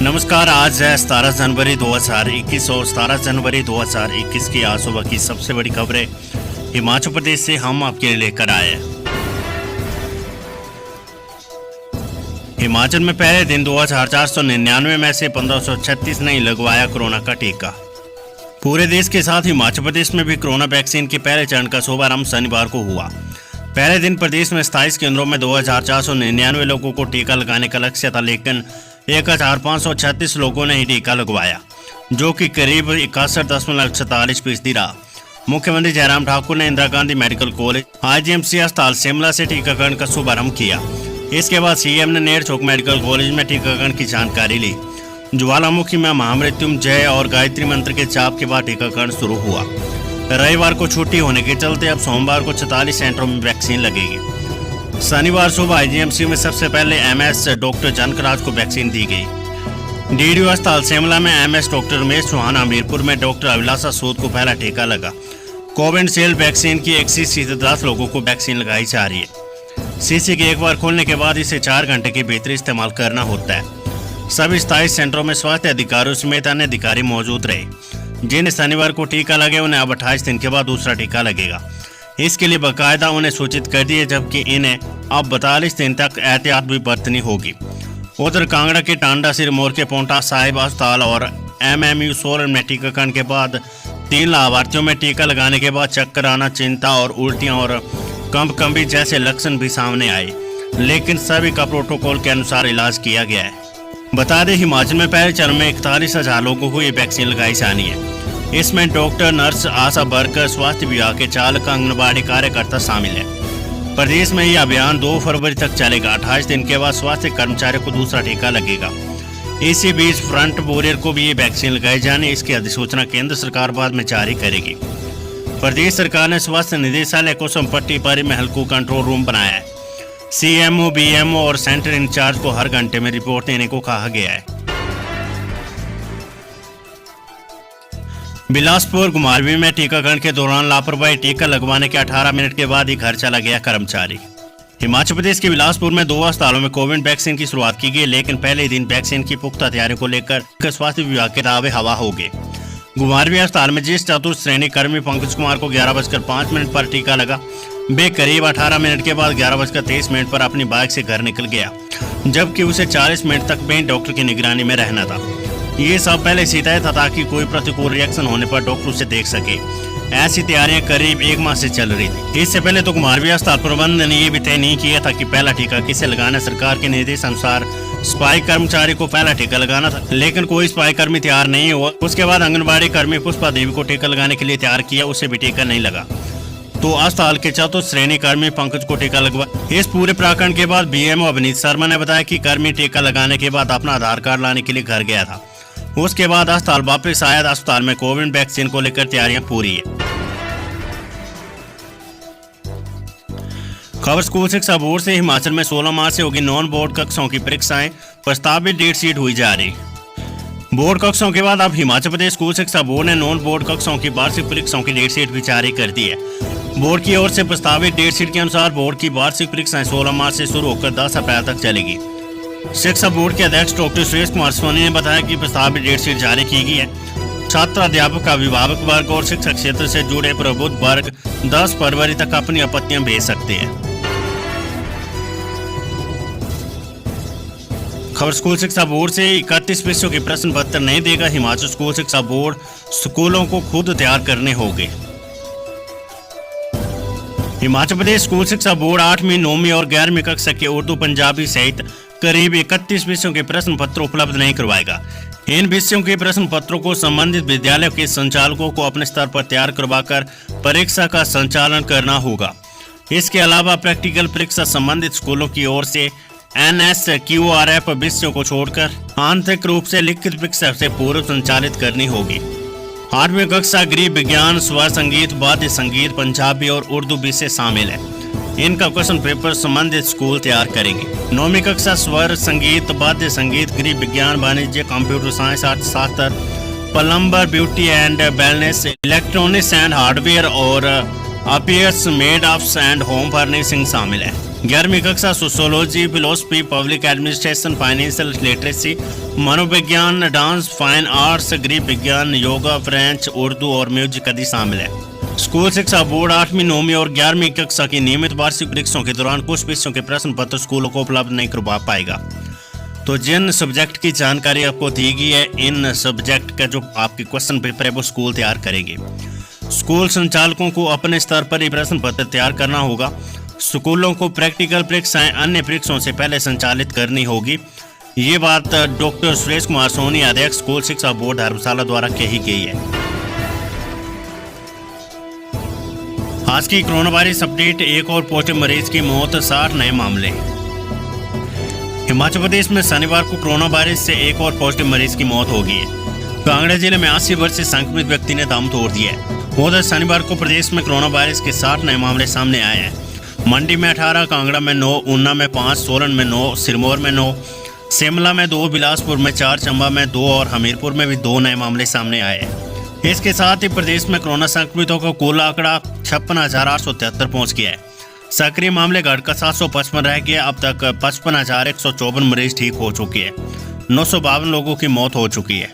नमस्कार। आज है 17 जनवरी 2021 और 17 जनवरी 2021 की आज सुबह की सबसे बड़ी खबरें हिमाचल प्रदेश से हम आपके लिए लेकर आए हैं। हिमाचल में पहले दिन 2499 में से 1536 ने लगवाया कोरोना का टीका। पूरे देश के साथ हिमाचल प्रदेश में भी कोरोना वैक्सीन के पहले चरण का शुभारंभ शनिवार को हुआ। पहले दिन प्रदेश में 27 केंद्रों में 2499 लोगों को टीका लगाने का लक्ष्य था, लेकिन 1536 लोगों ने ही टीका लगवाया, जो कि करीब 61.46% रहा। मुख्यमंत्री जयराम ठाकुर ने Indira Gandhi medical college IGMC अस्पताल शिमला से टीकाकरण का शुभारंभ किया। इसके बाद सीएम ने नेर चौक मेडिकल कॉलेज में टीकाकरण की जानकारी ली। ज्वालामुखी में महामृत्युंजय और गायत्री मंत्र के जाप के बाद टीकाकरण शुरू हुआ। रविवार को छुट्टी होने के चलते अब सोमवार को 44 सेंटरों में वैक्सीन लगेगी। शनिवार सुबह IGMC में सबसे पहले MS डॉक्टर जनकराज को वैक्सीन दी गई। DDO अस्पताल शिमला में MS डॉक्टर रमेश चौहान, हमीरपुर में डॉक्टर अभिलाषा सूद को पहला टीका लगा। कोविशील्ड वैक्सीन की 110 लोगों को वैक्सीन लगाई जा रही है। शीशी के एक बार खोलने के बाद इसे 4 घंटे के भीतर इस्तेमाल करना होता है। सभी 27 सेंटरों में स्वास्थ्य अधिकारियों समेत अन्य अधिकारी मौजूद रहे। जिन्हें शनिवार को टीका लगे उन्हें अब 28 दिन के बाद दूसरा टीका लगेगा। इसके लिए बाकायदा उन्हें सूचित कर दिए, जबकि इन्हें अब 42 दिन तक एहतियात भी बरतनी होगी। उधर कांगड़ा के टांडा, सिरमौर के पोंटा साहिब अस्पताल और MMU सोलन में टीकाकरण के बाद 3 लाभार्थियों में टीका लगाने के बाद चक्कर आना, चिंता और उल्टियां और कंपकंपी जैसे लक्षण भी सामने आए, लेकिन सभी का प्रोटोकॉल के अनुसार इलाज किया गया है। बता दें, हिमाचल में पहले चरण में 41,000 लोगों को ये वैक्सीन लगाई जानी है। इसमें डॉक्टर, नर्स, आशा वर्कर, स्वास्थ्य विभाग के चालक, आंगनबाड़ी कार्यकर्ता शामिल है। प्रदेश में यह अभियान 2 फरवरी तक चलेगा। 28 दिन के बाद स्वास्थ्य कर्मचारियों को दूसरा टीका लगेगा। इसी बीच फ्रंट बोरियर को भी ये वैक्सीन लगाई जाने इसकी अधिसूचना केंद्र सरकार बाद में जारी करेगी। प्रदेश सरकार ने स्वास्थ्य निदेशालय को संपत्ति पारी में हल्को कंट्रोल रूम बनाया है। CMO, BMO और सेंटर इंचार्ज को हर घंटे में रिपोर्ट देने को कहा गया है। बिलासपुर घुमारवीं में टीकाकरण के दौरान लापरवाही, टीका लगवाने के 18 मिनट के बाद ही घर चला गया कर्मचारी। हिमाचल प्रदेश के बिलासपुर में 2 अस्पतालों में कोविड वैक्सीन की शुरुआत की गई, लेकिन पहले दिन वैक्सीन की पुख्ता तैयारियों को लेकर स्वास्थ्य विभाग के दावे हवा हो गए। घुमारवीं अस्पताल में जिस चतुर्थ श्रेणी कर्मी पंकज कुमार को 11:05 पर टीका लगा, वे करीब 18 मिनट के बाद 11:23 पर अपनी बाइक से घर निकल गया, जबकि उसे 40 मिनट तक भी डॉक्टर की निगरानी में रहना था। ये सब पहले से तय था ताकि कोई प्रतिकूल रिएक्शन होने पर डॉक्टर उसे देख सके। ऐसी तैयारियां करीब 1 माह से चल रही थी। इससे पहले तो घुमारवीं अस्पताल प्रबंधन ने ये भी तय नहीं किया था कि पहला टीका किसे लगाना। सरकार के निर्देश अनुसार सफाई कर्मचारी को पहला टीका लगाना था, लेकिन कोई सफाई कर्मी तैयार नहीं हुआ। उसके बाद आंगनबाड़ी कर्मी पुष्पा देवी को टीका लगाने के लिए तैयार किया, उसे भी टीका नहीं लगा, तो अस्पताल के चतुर्थ श्रेणी कर्मी पंकज को टीका लगवा। इस पूरे प्रकरण के बाद BMO अवनीत शर्मा ने बताया कि कर्मी टीका लगाने के बाद अपना आधार कार्ड लाने के लिए घर गया था। उसके बाद अस्पताल वापस आया। अस्पताल में कोविड वैक्सीन को लेकर तैयारियां पूरी है। खबर स्कूल शिक्षा बोर्ड से। हिमाचल में 16 मार्च से होगी नॉन बोर्ड कक्षाओं की परीक्षाएं, प्रस्तावित डेट शीट हुई जारी। बोर्ड कक्षाओं के बाद अब हिमाचल प्रदेश स्कूल शिक्षा बोर्ड ने नॉन बोर्ड कक्षाओं की वार्षिक परीक्षाओं की डेट शीट भी जारी कर दी है। बोर्ड की ओर से प्रस्तावित डेट शीट के अनुसार बोर्ड की वार्षिक परीक्षाएं 16 मार्च से शुरू होकर 10 अप्रैल तक चलेगी। शिक्षा बोर्ड के अध्यक्ष डॉक्टर सुरेश कुमार सोनी ने बताया कि प्रस्तावित डेट शीट जारी की गई है। छात्र, अध्यापक, अभिभावक वर्ग और शिक्षा क्षेत्र से जुड़े प्रबुद्ध वर्ग 10 फरवरी तक अपनी आपत्तियां भेज सकते हैं। खबर स्कूल शिक्षा बोर्ड से। 31 विषयों के प्रश्न पत्र नहीं देगा हिमाचल स्कूल शिक्षा बोर्ड, स्कूलों को खुद तैयार करने होंगे। हिमाचल प्रदेश स्कूल शिक्षा बोर्ड 8वीं, 9वीं और 11वीं कक्षा के उर्दू, पंजाबी सहित करीब 31 विषयों के प्रश्न पत्र उपलब्ध नहीं करवाएगा। इन विषयों के प्रश्न पत्रों को संबंधित विद्यालय के संचालकों को अपने स्तर पर तैयार करवाकर परीक्षा का संचालन करना होगा। इसके अलावा प्रैक्टिकल परीक्षा संबंधित स्कूलों की ओर से NSQRF विषयों को छोड़कर आंतरिक रूप से लिखित परीक्षा से पूर्व संचालित करनी होगी। 8वीं कक्षा गृह विज्ञान, स्वर संगीत, वाद्य संगीत, पंजाबी और उर्दू विषय शामिल है। इनका क्वेश्चन पेपर संबंधित स्कूल तैयार करेंगे। 9वीं कक्षा स्वर संगीत, वाद्य संगीत, गृह विज्ञान, वाणिज्य, कंप्यूटर साइंस, अर्थशास्त्र, plumber, beauty and wellness, electronics and hardware और apparels, made ups and home furnishing शामिल है। 11वीं कक्षा sociology, philosophy, public administration, financial literacy, मनोविज्ञान, डांस, फाइन आर्ट्स, गृह विज्ञान, योगा, फ्रेंच, उर्दू और म्यूजिक आदि शामिल है। स्कूल शिक्षा बोर्ड 8वीं, 9वीं और 11वीं कक्षा की नियमित वार्षिक परीक्षाओं के दौरान कुछ विषयों के प्रश्न पत्र स्कूलों को उपलब्ध नहीं करवा पाएगा। तो जिन सब्जेक्ट की जानकारी आपको दी गई है, इन सब्जेक्ट का जो आपके क्वेश्चन पेपर है वो स्कूल तैयार करेंगे। स्कूल संचालकों को अपने स्तर पर ही प्रश्न पत्र तैयार करना होगा। स्कूलों को प्रैक्टिकल परीक्षाएं अन्य परीक्षाओं से पहले संचालित करनी होगी। ये बात डॉक्टर सुरेश कुमार सोनी, अध्यक्ष स्कूल शिक्षा बोर्ड धर्मशाला द्वारा कही गई है। आज की कोरोना वायरस अपडेट, एक और पॉजिटिव मरीज की मौत, 60 नए मामले। हिमाचल प्रदेश में शनिवार को कोरोना वायरस से एक और पॉजिटिव मरीज की मौत हो गई है। कांगड़ा जिले में 80 वर्ष से संक्रमित व्यक्ति ने दम तोड़ दिया है। उधर शनिवार को प्रदेश में कोरोना वायरस के 60 नए मामले सामने आए हैं। मंडी में 18, कांगड़ा में 9, ऊना में 5, सोलन में 9, सिरमौर में 9, शिमला में 2, बिलासपुर में 4, चंबा में 2 और हमीरपुर में भी 2 नए मामले सामने आए हैं। इसके साथ ही प्रदेश में कोरोना संक्रमितों का कुल आंकड़ा 56,873 पहुंच गया है। सक्रिय मामले घटकर 755 रह गए। अब तक 55,154 मरीज ठीक हो चुके हैं। 952 लोगों की मौत हो चुकी है।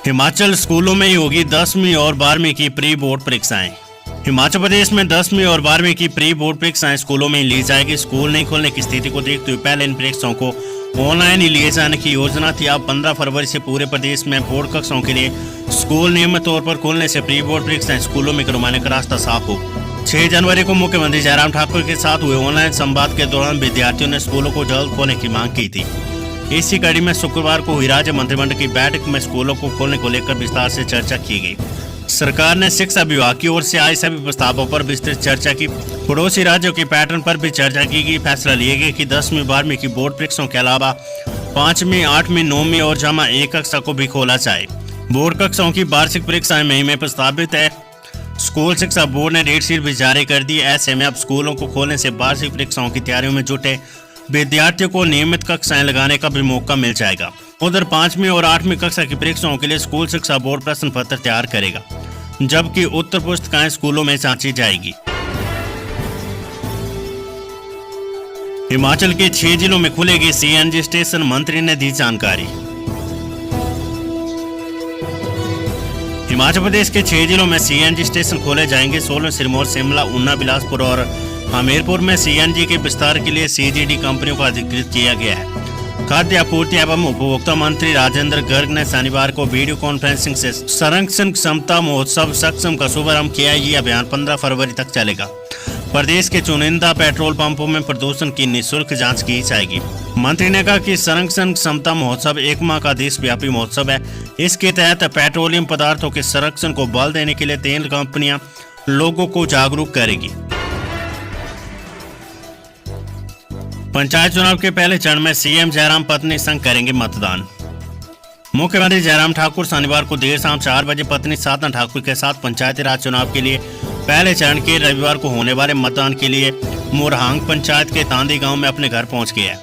हिमाचल स्कूलों में ही होगी 10वीं और 12वीं की प्री बोर्ड परीक्षाएं। हिमाचल प्रदेश में 10वीं और 12वीं की प्री बोर्ड परीक्षाएं स्कूलों में ही ली जाएगी। स्कूल नहीं खोलने की स्थिति को देखते हुए पहले इन परीक्षाओं को ऑनलाइन ही लिए जाने की योजना थी। अब 15 फरवरी से पूरे प्रदेश में बोर्ड कक्षाओं के लिए स्कूल नियमित तौर पर खोलने से प्री बोर्ड परीक्षाएं स्कूलों में करवाने का रास्ता साफ हो। 6 जनवरी को मुख्यमंत्री जयराम ठाकुर के साथ हुए ऑनलाइन संवाद के दौरान विद्यार्थियों ने स्कूलों को जल्द खोलने की मांग की थी। इसी कड़ी में शुक्रवार को हुई राज्य मंत्रिमंडल की बैठक में स्कूलों को खोलने को लेकर विस्तार से चर्चा की गई। सरकार ने शिक्षा विभाग की ओर से आए सभी प्रस्तावों पर विस्तृत चर्चा की। पड़ोसी राज्यों के पैटर्न पर भी चर्चा की गई। फैसला लिया गया कि 10वीं 12वीं की बोर्ड परीक्षाओं के अलावा 5वीं 8वीं 9वीं और जमा 1 कक्षा को भी खोला जाए। बोर्ड कक्षाओं की वार्षिक परीक्षाएं मई में प्रस्तावित है। स्कूल शिक्षा बोर्ड ने डेट शीट भी जारी कर दी। ऐसे में अब स्कूलों को खोलने से वार्षिक परीक्षाओं की तैयारियों में जुटे विद्यार्थियों को नियमित कक्षाएं लगाने का भी मौका मिल जाएगा। उधर 5वीं और 8वीं कक्षा की परीक्षाओं के लिए स्कूल शिक्षा बोर्ड प्रश्न पत्र तैयार करेगा, जबकि उत्तर पुस्तिकाएं स्कूलों में जांची जाएगी। हिमाचल के 6 जिलों में खुलेगी सीएनजी स्टेशन, मंत्री ने दी जानकारी। हिमाचल प्रदेश के 6 जिलों में सीएनजी स्टेशन खोले जाएंगे। सोलन, सिरमौर, शिमला, ऊना, बिलासपुर और हमीरपुर में सीएनजी के विस्तार के लिए सीजीडी कंपनियों को अधिकृत किया गया है। खाद्य आपूर्ति एवं उपभोक्ता मंत्री राजेंद्र गर्ग ने शनिवार को वीडियो कॉन्फ्रेंसिंग से संरक्षण क्षमता महोत्सव सक्षम का शुभारंभ किया। ये अभियान 15 फरवरी तक चलेगा। प्रदेश के चुनिंदा पेट्रोल पंपों में प्रदूषण की निःशुल्क जांच की जाएगी। मंत्री ने कहा कि संरक्षण क्षमता महोत्सव 1 माह का देशव्यापी महोत्सव है। इसके तहत पेट्रोलियम पदार्थों के संरक्षण को बल देने के लिए तेल कंपनियां लोगों को जागरूक करेगी। पंचायत चुनाव के पहले चरण में सीएम जयराम पत्नी संग करेंगे मतदान। मुख्यमंत्री जयराम ठाकुर शनिवार को देर शाम 4 बजे पत्नी साधना ठाकुर के साथ पंचायती राज चुनाव के लिए पहले चरण के रविवार को होने वाले मतदान के लिए मोरहांग पंचायत के तांदी गांव में अपने घर पहुंच गए।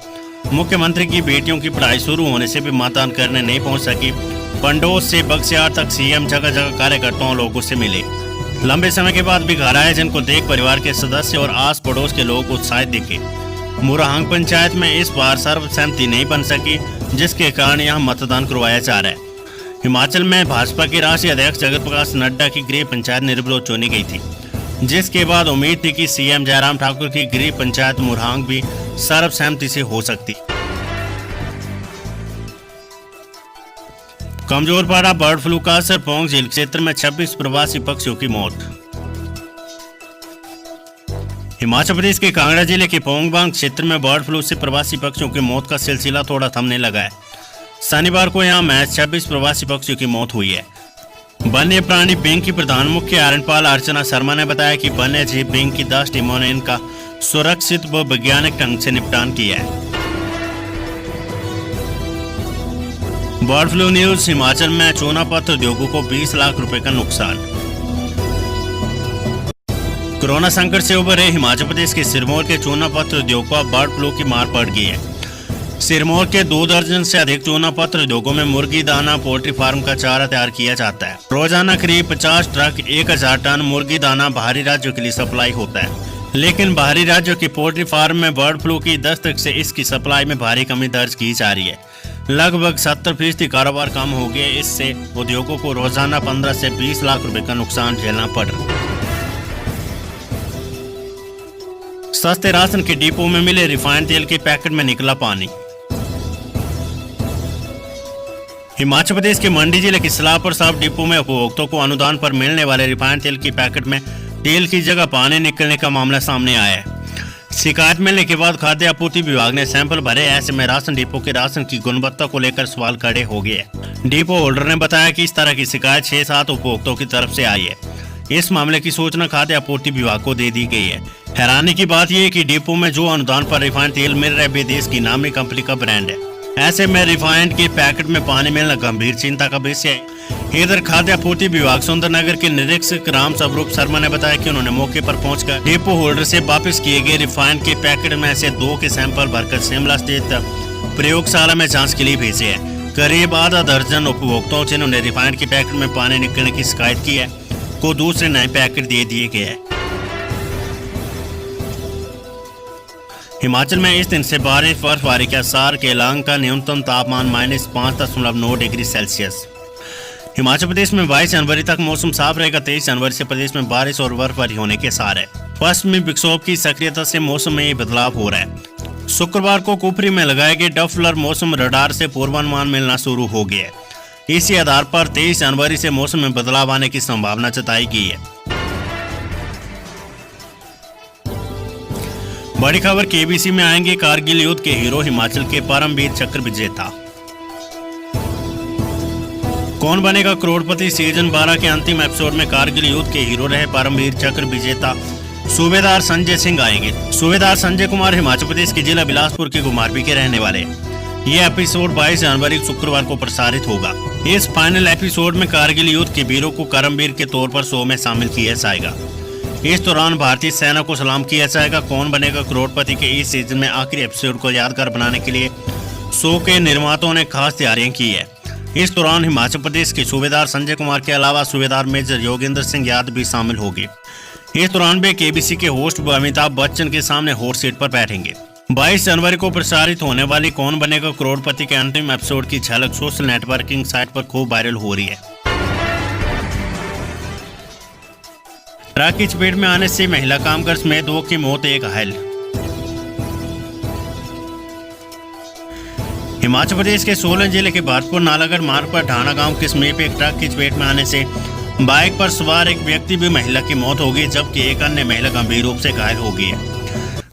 मुख्यमंत्री की बेटियों की पढ़ाई शुरू होने से भी मतदान करने नहीं पहुंच सकी। पंडोस से बक्सियार तक सीएम जगह जगह कार्यकर्ताओं लोगों से मिले। लंबे समय के बाद भी घर आए, जिनको देख परिवार के सदस्य और आस पड़ोस के लोग उत्साहित दिखे। मोरहांग पंचायत में इस बार सर्वसहमति नहीं बन सकी, जिसके कारण यहां मतदान करवाया जा रहा है। हिमाचल में भाजपा के राष्ट्रीय अध्यक्ष जगत प्रकाश नड्डा की गृह पंचायत निर्विरोध चुनी गई थी, जिसके बाद उम्मीद थी कि सीएम जयराम ठाकुर की गृह पंचायत मोरहांग भी सर्वसहमति से हो सकती। कमजोर पड़ा बर्ड फ्लू का असर, पौंग झील क्षेत्र में 26 प्रवासी पक्षियों की मौत। हिमाचल प्रदेश के कांगड़ा जिले के पोंगबांग क्षेत्र में बर्ड फ्लू से प्रवासी पक्षियों की मौत का सिलसिला थोड़ा थमने लगा है। शनिवार को यहां महज 26 प्रवासी पक्षियों की मौत हुई है। वन्य प्राणी विंग की प्रधान मुख्य आरण्यपाल अर्चना शर्मा ने बताया कि वन्य जीव विंग की 10 टीमों ने इनका सुरक्षित व वैज्ञानिक ढंग से निपटान किया है। Bird flu news. हिमाचल में चूना पत्थर उद्योगों को 20 लाख रुपए का नुकसान। कोरोना संकट से उभरे हिमाचल प्रदेश के सिरमौर के चूना पत्थर उद्योग पर बर्ड फ्लू की मार पड़ गई है। सिरमौर के 2 दर्जन से अधिक चूना पत्र उद्योगों में मुर्गी दाना पोल्ट्री फार्म का चारा तैयार किया जाता है। रोजाना करीब 50 ट्रक 1000 टन मुर्गी दाना बाहरी राज्यों के लिए सप्लाई होता है, लेकिन बाहरी राज्यों की पोल्ट्री फार्म में बर्ड फ्लू की दस्तक से इसकी सप्लाई में भारी कमी दर्ज की जा रही है। लगभग 70% कारोबार कम हो गया। इससे उद्योगों को रोजाना 15 से 20 लाख रुपए का नुकसान झेलना पड़ रहा है। सस्ते राशन के डिपो में मिले रिफाइंड तेल के पैकेट में निकला पानी। हिमाचल प्रदेश के मंडी जिले के सलाहपुर साहब डिपो में उपभोक्ताओं को अनुदान पर मिलने वाले रिफाइंड तेल के पैकेट में तेल की जगह पानी निकलने का मामला सामने आया है। शिकायत मिलने के बाद खाद्य आपूर्ति विभाग ने सैंपल भरे। ऐसे में राशन डिपो के राशन की गुणवत्ता को लेकर सवाल खड़े हो गए। डिपो होल्डर ने बताया कि इस तरह की शिकायत 6-7 उपभोक्ताओं की तरफ से आई है। इस मामले की सूचना खाद्य आपूर्ति विभाग को दे दी गई है। हैरानी की बात यह है कि डिपो में जो अनुदान पर रिफाइंड तेल मिल रहा है विदेश की नामी कंपनी का ब्रांड है। ऐसे में रिफाइंड के पैकेट में पानी मिलना गंभीर चिंता का विषय है। इधर खाद्य आपूर्ति विभाग सुंदरनगर के निरीक्षक राम स्वरूप शर्मा ने बताया कि उन्होंने मौके पर पहुंचकर डिपो होल्डर से वापस किए गए रिफाइंड के पैकेट में से 2 के सैंपल भरकर शिमला स्थित प्रयोगशाला में जांच के लिए भेजे हैं। करीब आधा दर्जन उपभोक्ताओं जिन्होंने रिफाइंड के पैकेट में पानी निकलने की शिकायत की है को दूसरे नए पैकेट दे दिए गए हैं। हिमाचल में इस दिन से बर्फबारी के आसार। केलांग का न्यूनतम तापमान -5.9 डिग्री सेल्सियस। हिमाचल प्रदेश में 22 जनवरी तक मौसम साफ रहेगा। 23 जनवरी से प्रदेश में बारिश और बर्फबारी होने के आसार है। पश्चिमी विक्षोभ की सक्रियता से मौसम में बदलाव हो रहा है। शुक्रवार को कुफरी में लगाए गए डफलर मौसम रडार से पूर्वानुमान मिलना शुरू हो गया है। इसी आधार पर 23 जनवरी से मौसम में बदलाव आने की संभावना जताई गई है। बड़ी खबर केबीसी में आएंगे कारगिल युद्ध के हीरो हिमाचल के परमवीर चक्र विजेता। कौन बनेगा करोड़पति सीजन 12 के अंतिम एपिसोड में कारगिल युद्ध के हीरो रहे परमवीर चक्र विजेता सूबेदार संजय सिंह आएंगे। सूबेदार संजय कुमार हिमाचल प्रदेश के जिला बिलासपुर के गुमारवी के रहने वाले। ये एपिसोड 22 जनवरी शुक्रवार को प्रसारित होगा। इस फाइनल एपिसोड में कारगिल युद्ध के वीरों को करमवीर के तौर पर शो में शामिल किया जाएगा। इस दौरान भारतीय सेना को सलाम किया जाएगा। कौन बनेगा करोड़पति के इस सीजन में आखिरी एपिसोड को यादगार बनाने के लिए शो के निर्माताओं ने खास तैयारियां की है। इस दौरान हिमाचल प्रदेश के सूबेदार संजय कुमार के अलावा सूबेदार मेजर योगेंद्र सिंह यादव भी शामिल होंगे। इस दौरान वे केबीसी के होस्ट अमिताभ बच्चन के सामने हॉट सीट पर बैठेंगे। 22 जनवरी को प्रसारित होने वाली कौन बनेगा करोड़पति के अंतिम एपिसोड की झलक सोशल नेटवर्किंग साइट पर खूब वायरल हो रही है। ट्रक की चपेट में आने से महिला कामगार समेत 2 की मौत, 1 घायल। हिमाचल प्रदेश के सोलन जिले के भारतपुर नालागढ़ मार्ग पर ढाना गांव के समीप एक ट्रक की चपेट में आने से बाइक पर सवार एक व्यक्ति भी महिला की मौत हो गई, जबकि एक अन्य महिला गंभीर रूप से घायल हो गई है।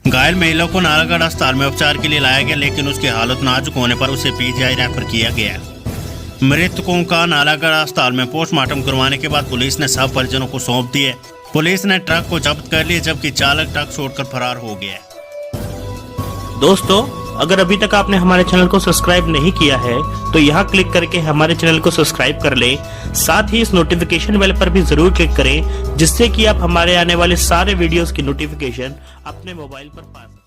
घायल महिला को नालागढ़ अस्पताल में उपचार के लिए लाया गया, लेकिन उसकी हालत नाजुक होने पर उसे पीजीआई रेफर किया गया। मृतकों का नालागढ़ अस्पताल में पोस्टमार्टम करवाने के बाद पुलिस ने सब परिजनों को सौंप दिए। पुलिस ने ट्रक को जब्त कर लिया, जबकि चालक ट्रक छोड़कर फरार हो गया। दोस्तों, अगर अभी तक आपने हमारे चैनल को सब्सक्राइब नहीं किया है तो यहाँ क्लिक करके हमारे चैनल को सब्सक्राइब कर ले। साथ ही इस नोटिफिकेशन बेल पर भी जरूर क्लिक करें, जिससे कि आप हमारे आने वाले सारे वीडियोस की नोटिफिकेशन अपने मोबाइल पर पा सकें।